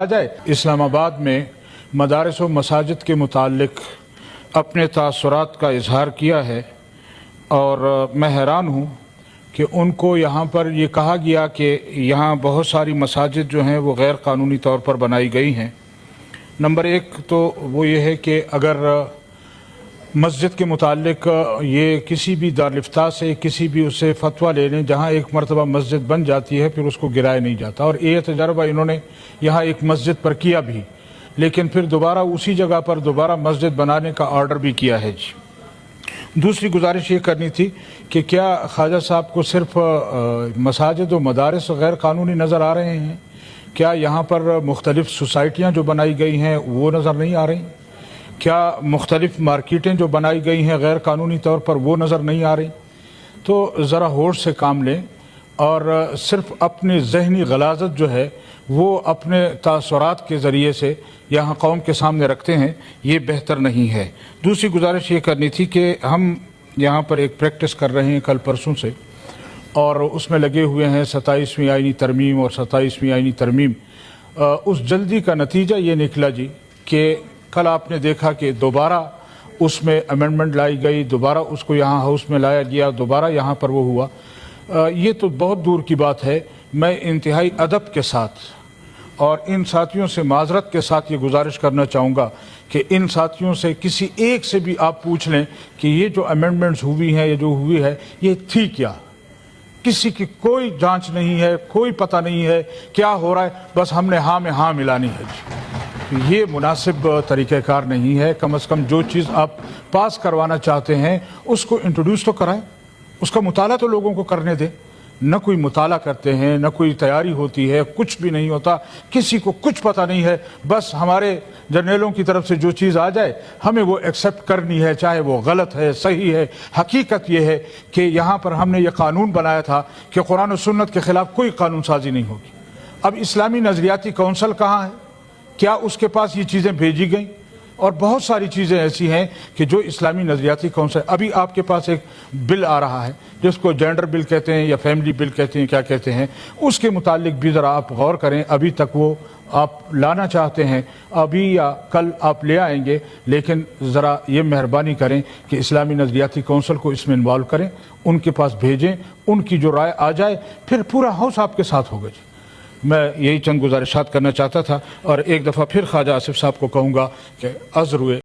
जाए। इस्लामाबाद में मदारिस व मसाजिद के मुताल्लिक अपने तासुरात का इजहार किया है और मैं हैरान हूँ कि उनको यहाँ पर ये कहा गया कि यहाँ बहुत सारी मसाजिद जो हैं वो गैर कानूनी तौर पर बनाई गई हैं। नंबर एक तो वो ये है कि अगर मस्जिद के मुताल्लिक ये किसी भी दारिफ्ता से किसी भी उससे फतवा ले लें, जहाँ एक मरतबा मस्जिद बन जाती है फिर उसको गिराया नहीं जाता, और ये तजर्बा इन्होंने यहाँ एक मस्जिद पर किया भी, लेकिन फिर दोबारा उसी जगह पर दोबारा मस्जिद बनाने का ऑर्डर भी किया है जी। दूसरी गुजारिश ये करनी थी कि क्या ख्वाजा साहब को सिर्फ मसाजिद व मदारिस गैर कानूनी नज़र आ रहे हैं? क्या यहाँ पर मुख्तलिफ़ सोसाइटियाँ जो बनाई गई हैं वो नज़र नहीं आ रही? क्या मुख्तलिफ़ मार्केटें जो बनाई गई हैं गैर कानूनी तौर पर वो नज़र नहीं आ रही? तो ज़रा होश से काम लें और सिर्फ़ अपनी ज़हनी गलाज़त जो है वो अपने तासुरात के ज़रिए से यहाँ कौम के सामने रखते हैं, ये बेहतर नहीं है। दूसरी गुजारिश ये करनी थी कि हम यहाँ पर एक प्रैक्टिस कर रहे हैं कल परसों से, और उसमें लगे हुए हैं 27वीं आईनी तरमीम और 27वीं आईनी तरमीम। उस जल्दी का नतीजा ये निकला जी कि कल आपने देखा कि दोबारा उसमें अमेंडमेंट लाई गई, दोबारा उसको यहाँ हाउस में लाया गया, दोबारा यहाँ पर वो हुआ। ये तो बहुत दूर की बात है। मैं इंतहाई अदब के साथ और इन साथियों से माजरत के साथ ये गुजारिश करना चाहूँगा कि इन साथियों से किसी एक से भी आप पूछ लें कि ये जो अमेंडमेंट्स हुई हैं, ये जो हुई है, ये थी क्या? किसी की कोई जांच नहीं है, कोई पता नहीं है क्या हो रहा है, बस हमने हाँ में हाँ मिलानी है जी। ये मुनासिब तरीक़ेकार नहीं है। कम से कम जो चीज़ आप पास करवाना चाहते हैं उसको इंट्रोड्यूस तो कराएं, उसका मुताला तो लोगों को करने दें। न कोई मुताला करते हैं, न कोई तैयारी होती है, कुछ भी नहीं होता, किसी को कुछ पता नहीं है। बस हमारे जर्नलों की तरफ से जो चीज़ आ जाए हमें वो एक्सेप्ट करनी है, चाहे वो गलत है सही है। हकीकत ये है कि यहाँ पर हमने ये कानून बनाया था कि कुरान और सुन्नत के ख़िलाफ़ कोई कानून साजी नहीं होगी। अब इस्लामी नज़रियाती कौंसल कहाँ है? क्या उसके पास ये चीज़ें भेजी गई? और बहुत सारी चीज़ें ऐसी हैं कि जो इस्लामी नज़रियाती कौंसल, अभी आपके पास एक बिल आ रहा है जिसको जेंडर बिल कहते हैं या फैमिली बिल कहते हैं, क्या कहते हैं, उसके मुतालिक भी ज़रा आप गौर करें। अभी तक वो आप लाना चाहते हैं, अभी या कल आप ले आएंगे, लेकिन ज़रा ये मेहरबानी करें कि इस्लामी नज़रियाती कौंसल को इसमें इन्वॉल्व करें, उनके पास भेजें, उनकी जो राय आ जाए फिर पूरा हाउस आपके साथ होगा जी। मैं यही चंद गुजारिशात करना चाहता था, और एक दफ़ा फिर ख्वाजा आसिफ साहब को कहूँगा कि अज़र हुए।